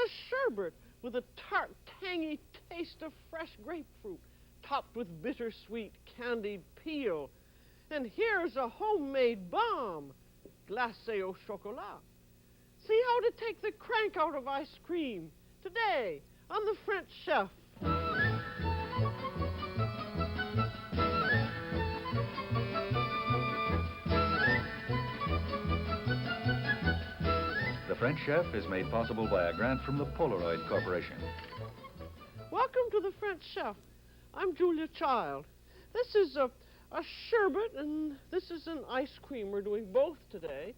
a sherbet with a tart, tangy taste of fresh grapefruit, topped with bittersweet candied peel. And here's a homemade bomb, glacé au chocolat. See how to take the crank out of ice cream today on the French Chef. The French Chef is made possible by a grant from the Polaroid Corporation. Welcome to the French Chef. I'm Julia Child. This is a sherbet, and this is an ice cream. We're doing both today.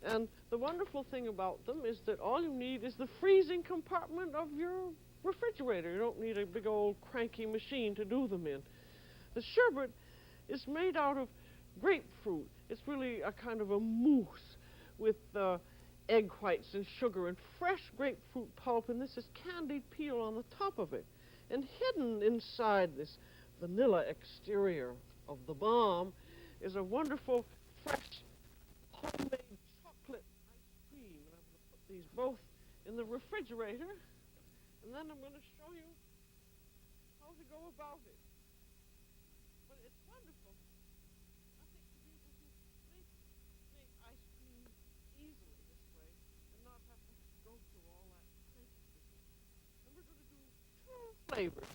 And the wonderful thing about them is that all you need is the freezing compartment of your refrigerator. You don't need a big old cranky machine to do them in. The sherbet is made out of grapefruit. It's really a kind of a mousse with egg whites and sugar and fresh grapefruit pulp, and this is candied peel on the top of it. And hidden inside this vanilla exterior of the bomb is a wonderful, fresh, homemade chocolate ice cream. And I'm going to put these both in the refrigerator, and then I'm going to show you how to go about it. But it's wonderful, I think, to be able to make ice cream easily this way and not have to go through all that cranky business. And we're going to do two flavors,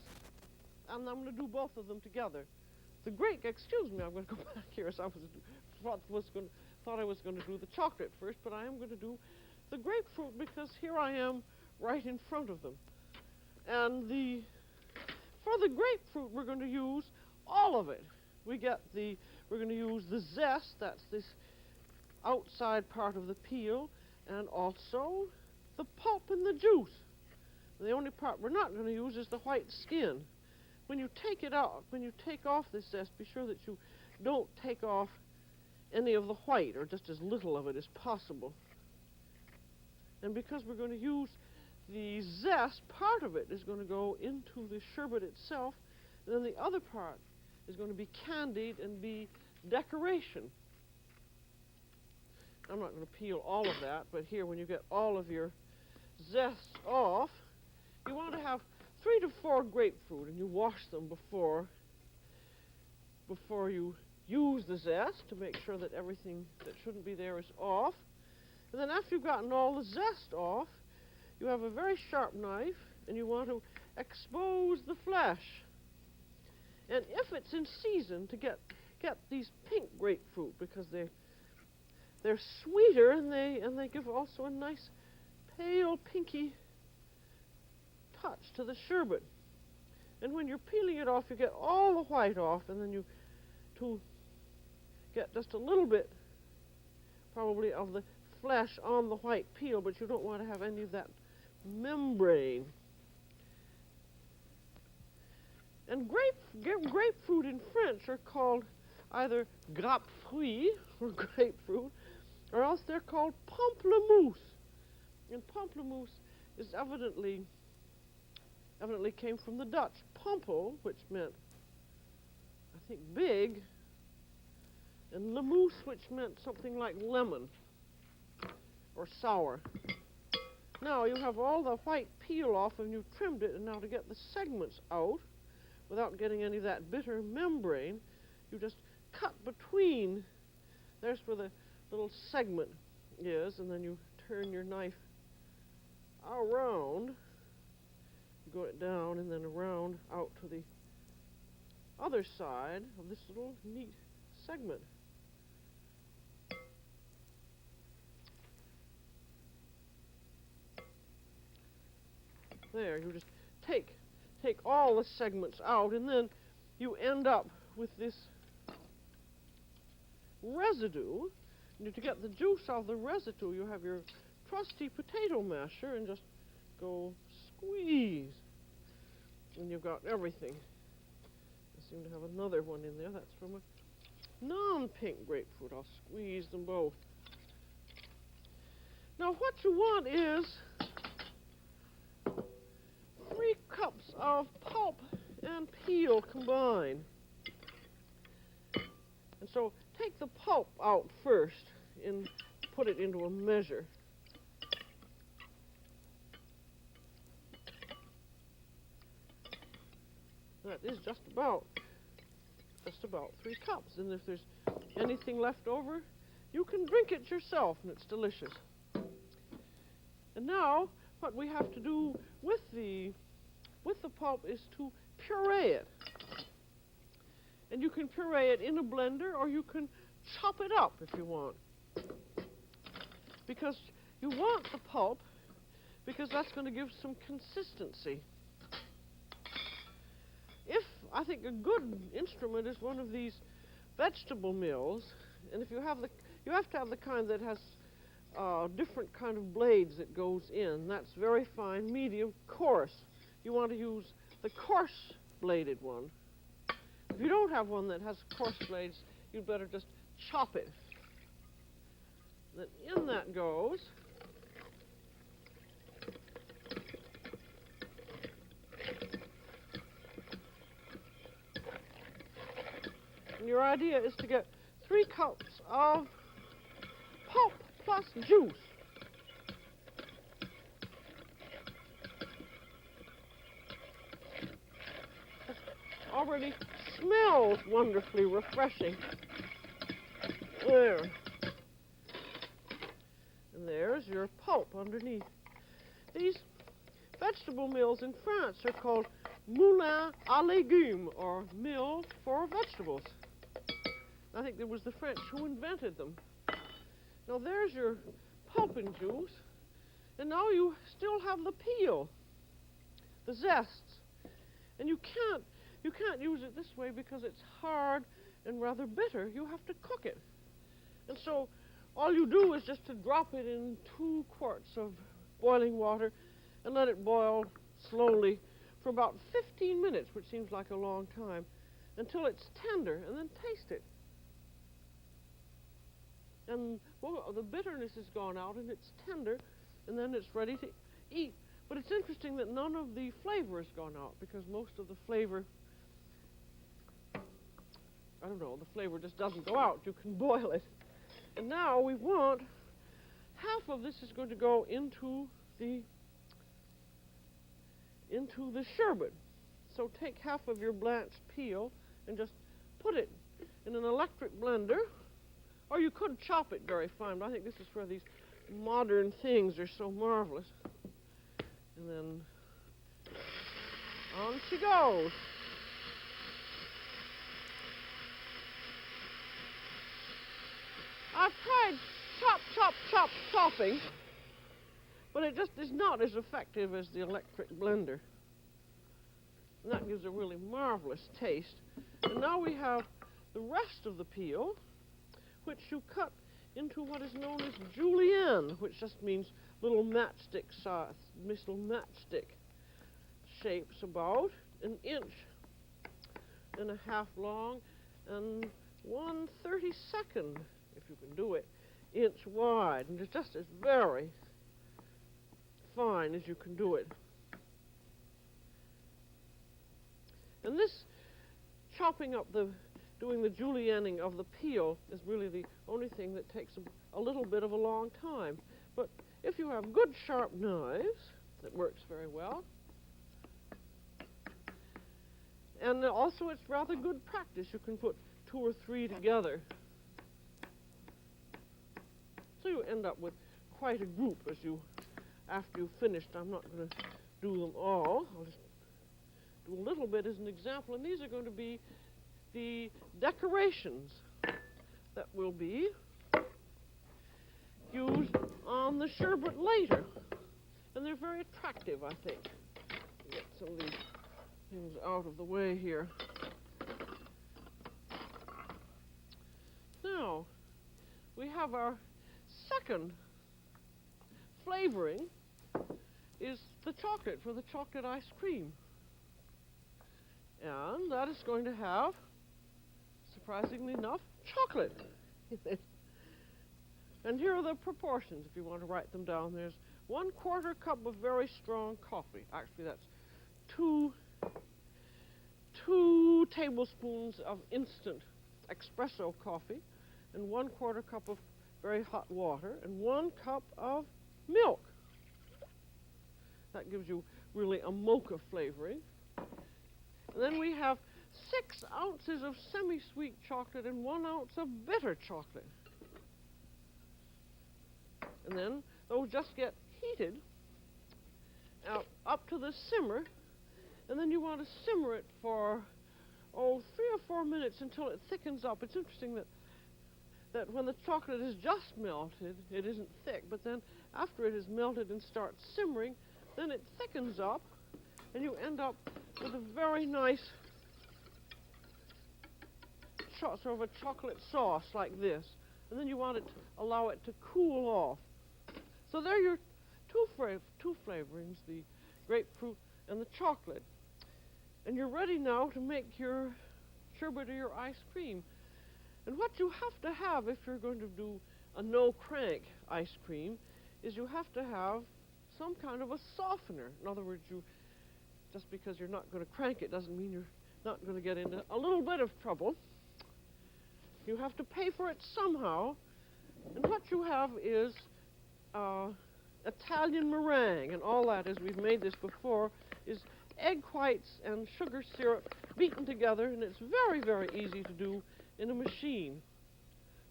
and I'm going to do both of them together. Excuse me, I'm going to go back here as I thought I was going to do the chocolate first, but I am going to do the grapefruit because here I am right in front of them. And for the grapefruit, we're going to use all of it. We're going to use the zest, that's this outside part of the peel, and also the pulp and the juice. The only part we're not going to use is the white skin. When you take it out, when you take off this zest, be sure that you don't take off any of the white, or just as little of it as possible. And because we're going to use the zest, part of it is going to go into the sherbet itself, and then the other part is going to be candied and be decoration. I'm not going to peel all of that, but here, when you get all of your zest off, you want to have 3 to 4 grapefruit, and you wash them before you use the zest to make sure that everything that shouldn't be there is off. And then after you've gotten all the zest off, you have a very sharp knife, and you want to expose the flesh. And if it's in season, to get these pink grapefruit, because they're sweeter, and they give also a nice pale pinky touch to the sherbet. And when you're peeling it off, you get all the white off, and then you get just a little bit probably of the flesh on the white peel, but you don't want to have any of that membrane. And grapefruit in French are called either grapefruit, or grapefruit, or else they're called pamplemousse. And pamplemousse is evidently came from the Dutch. Pompel, which meant, I think, big, and lemousse, which meant something like lemon or sour. Now you have all the white peel off, and you've trimmed it, and now to get the segments out without getting any of that bitter membrane, you just cut between. There's where the little segment is, and then you turn your knife around, go it down, and then around out to the other side of this little neat segment. There, you just take all the segments out, and then you end up with this residue. And to get the juice out of the residue, you have your trusty potato masher and just go squeeze. And you've got everything. I seem to have another one in there. That's from a non-pink grapefruit. I'll squeeze them both. Now what you want is 3 cups of pulp and peel combined. And so take the pulp out first and put it into a measure. That is just about 3 cups. And if there's anything left over, you can drink it yourself, and it's delicious. And now, what we have to do with the pulp is to puree it. And you can puree it in a blender, or you can chop it up if you want. Because you want the pulp, because that's going to give some consistency. I think a good instrument is one of these vegetable mills, and if you have to have the kind that has different kind of blades that goes in. That's very fine, medium, coarse. You want to use the coarse bladed one. If you don't have one that has coarse blades, you'd better just chop it. Then in that goes and your idea is to get 3 cups of pulp plus juice. It already smells wonderfully refreshing. There. And there's your pulp underneath. These vegetable mills in France are called moulins à légumes, or mill for vegetables. I think it was the French who invented them. Now there's your pulping juice, and now you still have the peel, the zests, and you can't use it this way because it's hard and rather bitter. You have to cook it, and so all you do is just to drop it in 2 quarts of boiling water and let it boil slowly for about 15 minutes, which seems like a long time, until it's tender, and then taste it. And well, the bitterness is gone out, and it's tender, and then it's ready to eat. But it's interesting that none of the flavor has gone out, because most of the flavor, I don't know, the flavor just doesn't go out. You can boil it. And now we want half of this is going to go into the sherbet. So take half of your blanched peel and just put it in an electric blender, or you could chop it very fine, but I think this is where these modern things are so marvelous. And then on she goes. I've tried chopping, but it just is not as effective as the electric blender. And that gives a really marvelous taste. And now we have the rest of the peel, which you cut into what is known as julienne, which just means little matchstick size, little matchstick shapes, about 1.5 inches long and 1/32, if you can do it, inch wide, and it's just as very fine as you can do it. And this chopping up doing the julienning of the peel is really the only thing that takes a little bit of a long time. But if you have good sharp knives, it works very well. And also it's rather good practice. You can put 2 or 3 together. So you end up with quite a group after you've finished. I'm not going to do them all. I'll just do a little bit as an example. And these are going to be the decorations that will be used on the sherbet later. And they're very attractive, I think. Get some of these things out of the way here. Now, we have our second flavoring is the chocolate, for the chocolate ice cream. And that is going to have, surprisingly enough, chocolate in it. And here are the proportions, if you want to write them down. There's 1/4 cup of very strong coffee. Actually, that's 2 tablespoons of instant espresso coffee, and 1/4 cup of very hot water, and 1 cup of milk. That gives you really a mocha flavoring. And then we have 6 ounces of semi-sweet chocolate and 1 ounce of bitter chocolate. And then those just get heated up to the simmer, and then you want to simmer it for 3 or 4 minutes until it thickens up. It's interesting that when the chocolate is just melted, it isn't thick, but then after it is melted and starts simmering, then it thickens up, and you end up with a very nice sort of a chocolate sauce like this. And then you want it to allow it to cool off. So there are your two flavorings, the grapefruit and the chocolate. And you're ready now to make your sherbet or your ice cream. And what you have to have if you're going to do a no-crank ice cream is you have to have some kind of a softener. In other words, just because you're not going to crank it doesn't mean you're not going to get into a little bit of trouble. You have to pay for it somehow. And what you have is Italian meringue, and all that, as we've made this before, is egg whites and sugar syrup beaten together, and it's very, very easy to do in a machine.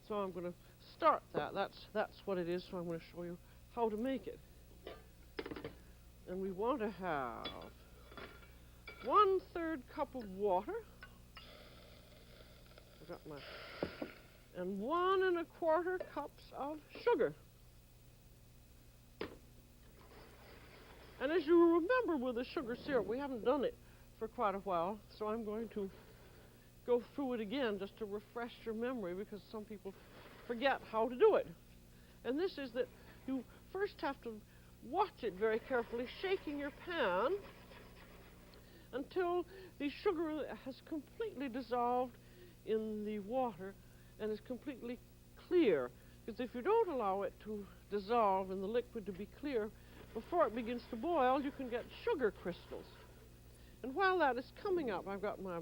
So I'm going to start that. That's what it is, so I'm going to show you how to make it. And we want to have 1/3 cup of water. I got my, and 1 1/4 cups of sugar. And as you remember with the sugar syrup, we haven't done it for quite a while, so I'm going to go through it again just to refresh your memory, because some people forget how to do it. And this is that you first have to watch it very carefully, shaking your pan until the sugar has completely dissolved in the water and is completely clear. Because if you don't allow it to dissolve and the liquid to be clear, before it begins to boil, you can get sugar crystals. And while that is coming up, I've got my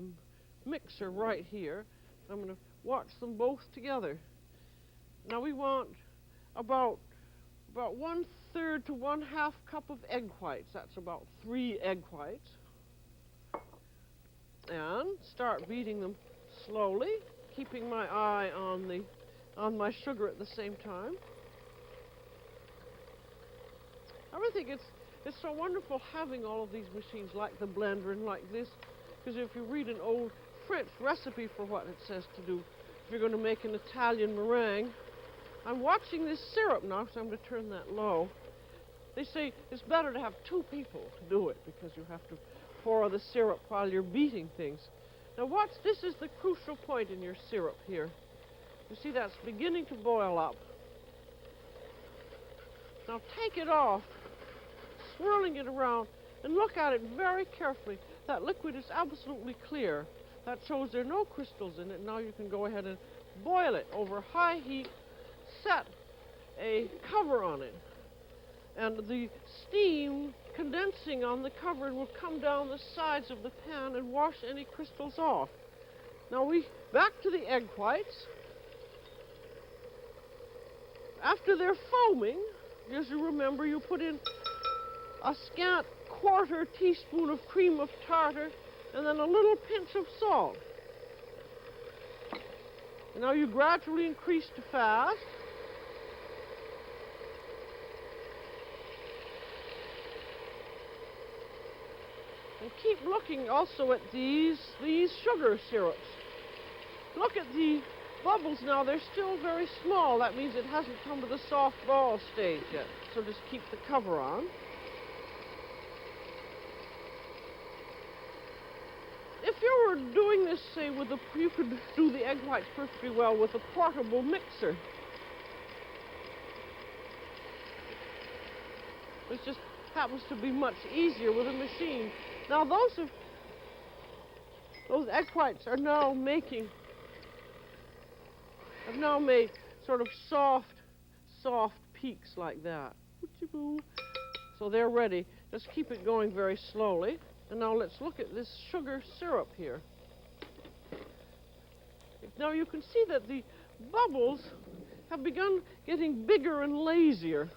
mixer right here. I'm going to watch them both together. Now we want about 1/3 to 1/2 cup of egg whites. That's about 3 egg whites. And start beating them slowly, keeping my eye on my sugar at the same time. I really think it's so wonderful having all of these machines like the blender and like this, because if you read an old French recipe for what it says to do, if you're going to make an Italian meringue, I'm watching this syrup now, so I'm going to turn that low. They say it's better to have 2 people to do it, because you have to pour the syrup while you're beating things. Now watch, this is the crucial point in your syrup here. You see that's beginning to boil up. Now take it off, swirling it around, and look at it very carefully. That liquid is absolutely clear. That shows there are no crystals in it. Now you can go ahead and boil it over high heat, set a cover on it, and the steam condensing on the cover will come down the sides of the pan and wash any crystals off. Now back to the egg whites. After they're foaming, as you remember, you put in a scant 1/4 teaspoon of cream of tartar and then a little pinch of salt. And now you gradually increase to fast. And keep looking also at these sugar syrups. Look at the bubbles now. They're still very small. That means it hasn't come to the soft ball stage yet. So just keep the cover on. If you were doing this, say, you could do the egg whites perfectly well with a portable mixer. It just happens to be much easier with a machine. Now those egg whites are now have now made sort of soft peaks like that. So they're ready. Just keep it going very slowly. And now let's look at this sugar syrup here. Now you can see that the bubbles have begun getting bigger and lazier,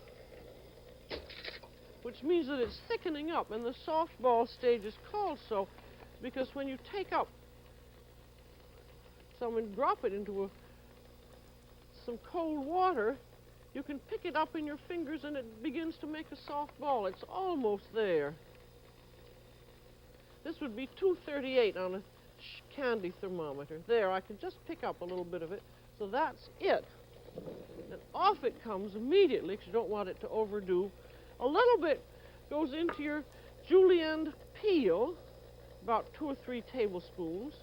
which means that it's thickening up, and the soft ball stage is called so because when you take up some and drop it into some cold water, you can pick it up in your fingers and it begins to make a soft ball. It's almost there. This would be 238 on a candy thermometer. There, I can just pick up a little bit of it. So that's it. And off it comes immediately because you don't want it to overdo. A little bit goes into your julienne peel, about 2 or 3 tablespoons.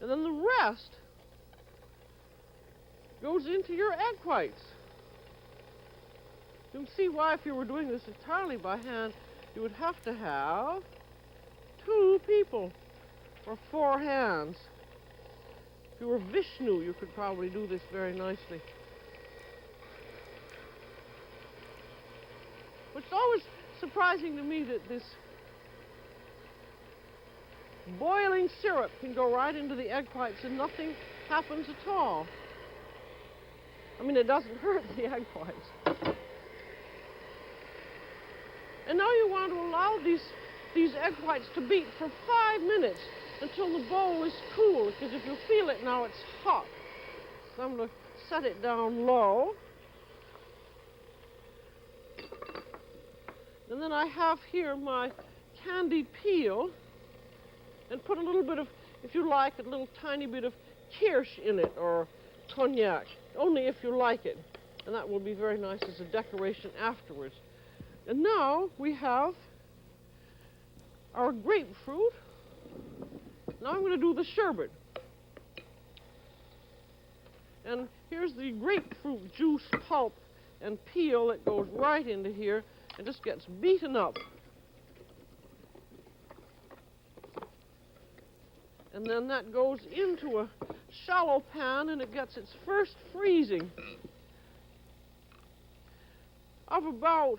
And then the rest goes into your egg whites. You can see why if you were doing this entirely by hand, you would have to have 2 people or 4 hands. If you were Vishnu, you could probably do this very nicely. It's always surprising to me that this boiling syrup can go right into the egg whites and nothing happens at all. I mean, it doesn't hurt the egg whites. And now you want to allow these egg whites to beat for 5 minutes until the bowl is cool, because if you feel it now, it's hot. So I'm going to set it down low. And then I have here my candied peel, and put a little bit of, if you like, a little tiny bit of kirsch in it, or cognac, only if you like it. And that will be very nice as a decoration afterwards. And now we have our grapefruit. Now I'm going to do the sherbet. And here's the grapefruit juice pulp and peel that goes right into here and just gets beaten up. And then that goes into a shallow pan and it gets its first freezing of about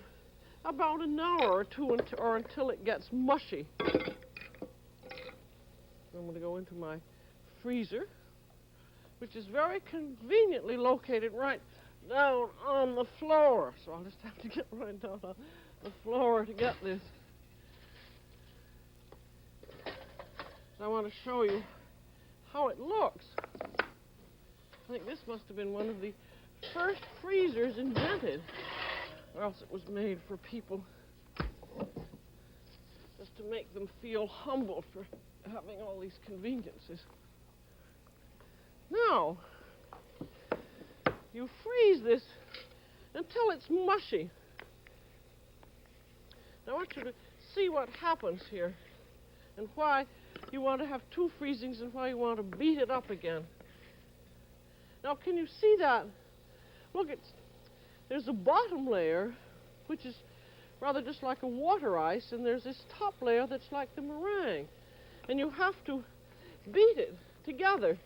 an hour or two or until it gets mushy. I'm going to go into my freezer, which is very conveniently located right down on the floor. So I'll just have to get right down on the floor to get this. I want to show you how it looks. I think this must have been one of the first freezers invented, or else it was made for people just to make them feel humble for having all these conveniences. Now, you freeze this until it's mushy. Now I want you to see what happens here and why you want to have 2 freezings and why you want to beat it up again. Now, can you see that? Look, there's a bottom layer, which is rather just like a water ice, and there's this top layer that's like the meringue. And you have to beat it together.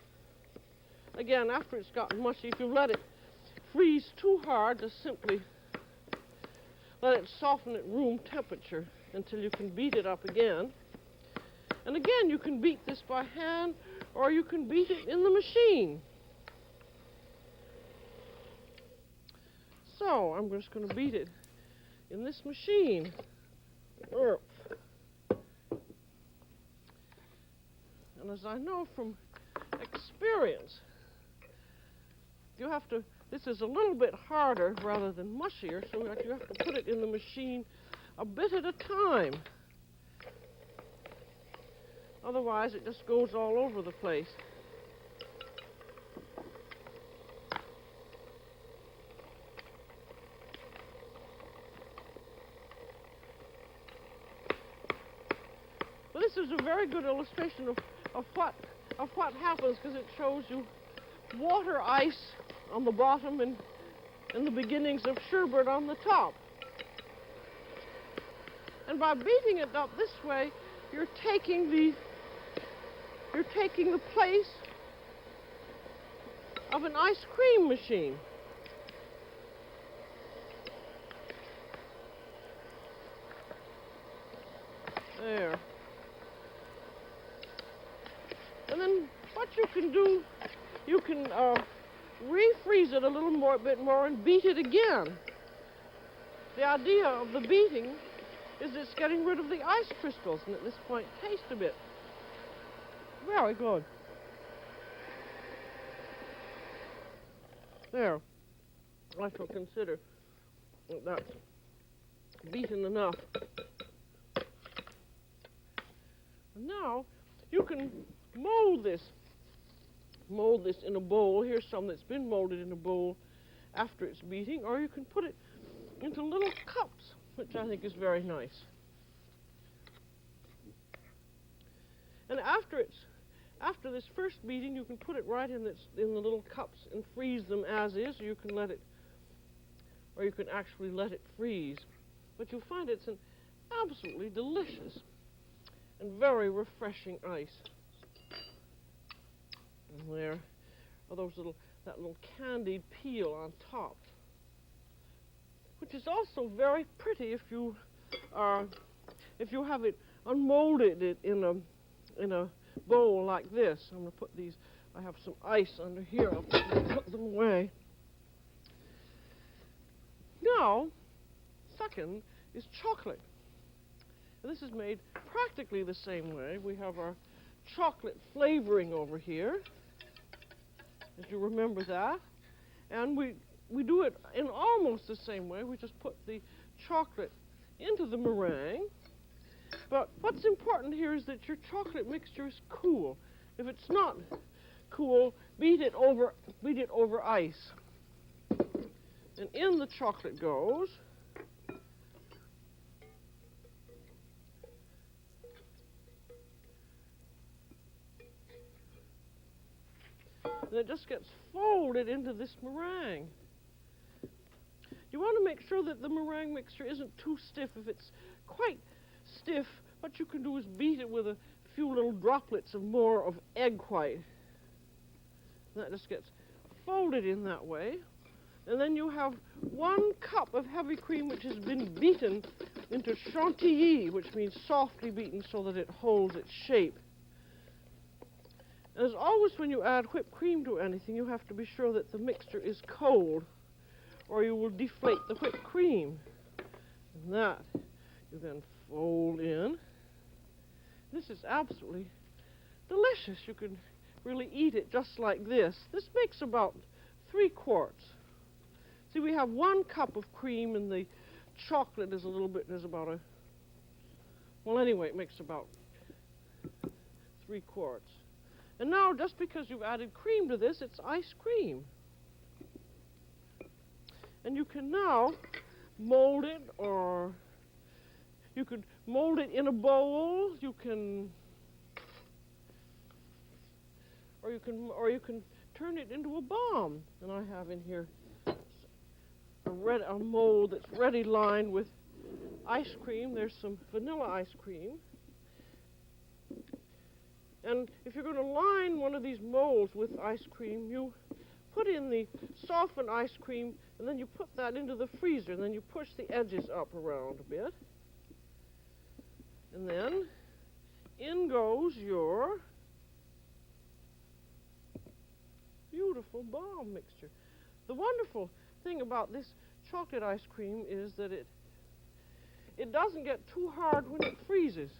Again, after it's gotten mushy, if you let it freeze too hard, just simply let it soften at room temperature until you can beat it up again. And again, you can beat this by hand, or you can beat it in the machine. So, I'm just going to beat it in this machine. And as I know from experience, you have to, this is a little bit harder rather than mushier, so you have to put it in the machine a bit at a time. Otherwise, it just goes all over the place. But this is a very good illustration of what happens, because it shows you water ice on the bottom and the beginnings of sherbet on the top. And by beating it up this way, you're taking the place of an ice cream machine. There. And then what you can do, you can refreeze it a bit more and beat it again. The idea of the beating is it's getting rid of the ice crystals, and at this point taste a bit. Very good. There. I shall consider that that's beaten enough. And now you can mold this. Mold this in a bowl. Here's some that's been molded in a bowl after it's beating, or you can put it into little cups, which I think is very nice. And after this first beating, you can put it right in the little cups and freeze them as is, or you can actually let it freeze. But you'll find it's an absolutely delicious and very refreshing ice. And there are that little candied peel on top, which is also very pretty if you have it unmolded in a bowl like this. I'm going to put these. I have some ice under here. I'll put them away. Now, second is chocolate. And this is made practically the same way. We have our chocolate flavoring over here, as you remember that. And we do it in almost the same way. We just put the chocolate into the meringue. But what's important here is that your chocolate mixture is cool. If it's not cool, beat it over ice. And in the chocolate goes. And it just gets folded into this meringue. You want to make sure that the meringue mixture isn't too stiff. If it's quite stiff, what you can do is beat it with a few little droplets of more of egg white. And that just gets folded in that way. And then you have 1 cup of heavy cream which has been beaten into chantilly, which means softly beaten so that it holds its shape. As always, when you add whipped cream to anything, you have to be sure that the mixture is cold, or you will deflate the whipped cream. And that you then fold in. This is absolutely delicious. You can really eat it just like this. This makes about 3 quarts. See, we have 1 cup of cream, and the chocolate is about a, well, anyway, it makes about 3 quarts. And now, just because you've added cream to this, it's ice cream. And you can now mold it, or you could mold it in a bowl. You can turn it into a bomb. And I have in here a mold that's ready lined with ice cream. There's some vanilla ice cream. And if you're going to line one of these molds with ice cream, you put in the softened ice cream, and then you put that into the freezer, and then you push the edges up around a bit. And then in goes your beautiful bomb mixture. The wonderful thing about this chocolate ice cream is that it doesn't get too hard when it freezes.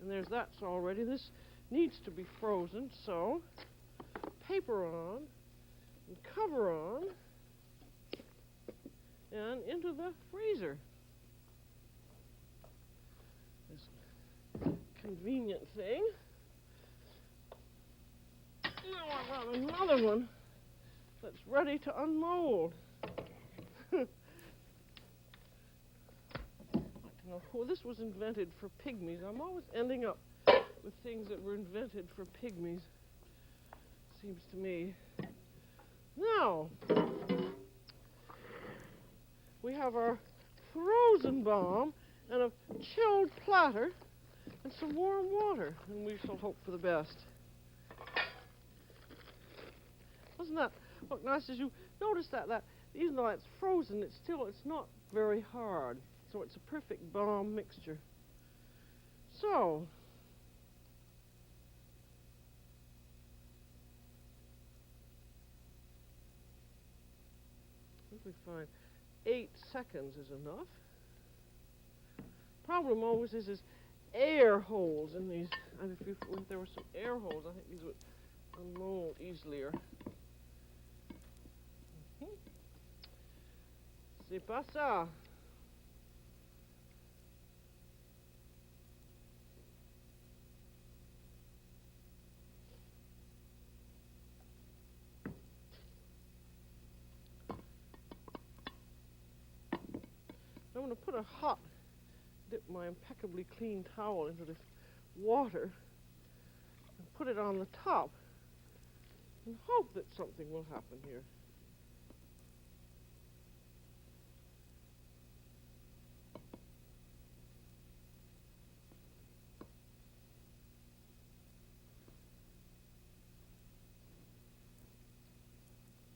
And there's that already. This needs to be frozen, so paper on and cover on and into the freezer. This convenient thing. Now I've got another one that's ready to unmold. Oh, this was invented for pygmies. I'm always ending up with things that were invented for pygmies, seems to me. Now, we have our frozen bomb and a chilled platter and some warm water, and we shall hope for the best. Doesn't that look nice? As you notice that even though it's frozen, it's not very hard. So it's a perfect bomb mixture. So, I think we find 8 seconds is enough. Problem always is air holes in these. And if there were some air holes, I think these would unmold easier. C'est pas ça. I'm going to dip my impeccably clean towel into this water and put it on the top and hope that something will happen here.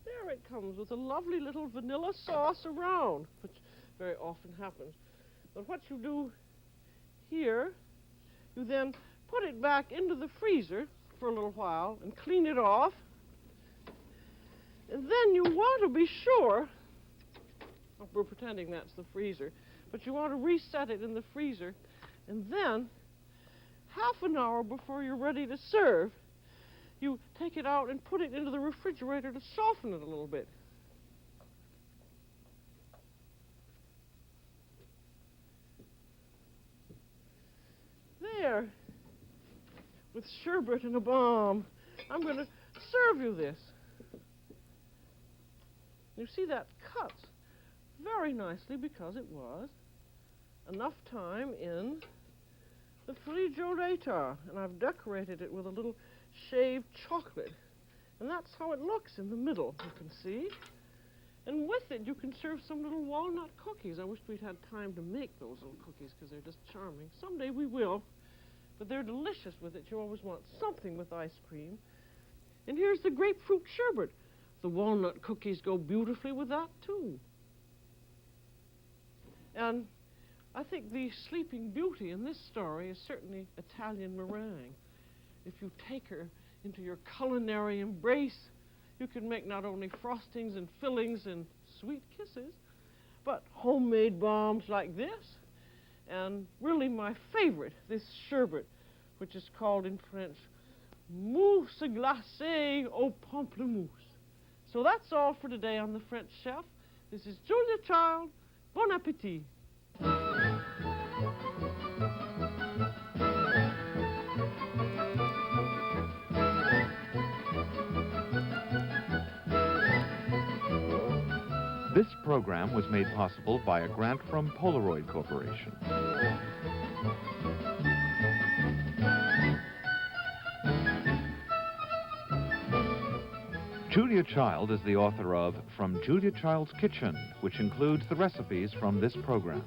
There it comes with a lovely little vanilla sauce around, which very often happens. But what you do here, you then put it back into the freezer for a little while and clean it off. And then you want to be sure, we're pretending that's the freezer, but you want to reset it in the freezer. And then, half an hour before you're ready to serve, you take it out and put it into the refrigerator to soften it a little bit. There, with sherbet and a bomb, I'm going to serve you this. You see that cuts very nicely because it was enough time in the frigio later, and I've decorated it with a little shaved chocolate, and that's how it looks in the middle, you can see. And with it, you can serve some little walnut cookies. I wish we'd had time to make those little cookies because they're just charming. Someday we will, but they're delicious with it. You always want something with ice cream. And here's the grapefruit sherbet. The walnut cookies go beautifully with that, too. And I think the sleeping beauty in this story is certainly Italian meringue. If you take her into your culinary embrace, you can make not only frostings and fillings and sweet kisses, but homemade bombs like this. And really my favorite, this sherbet, which is called in French, mousse glacée au pamplemousse. So that's all for today on The French Chef. This is Julia Child. Bon appétit. This program was made possible by a grant from Polaroid Corporation. Julia Child is the author of From Julia Child's Kitchen, which includes the recipes from this program.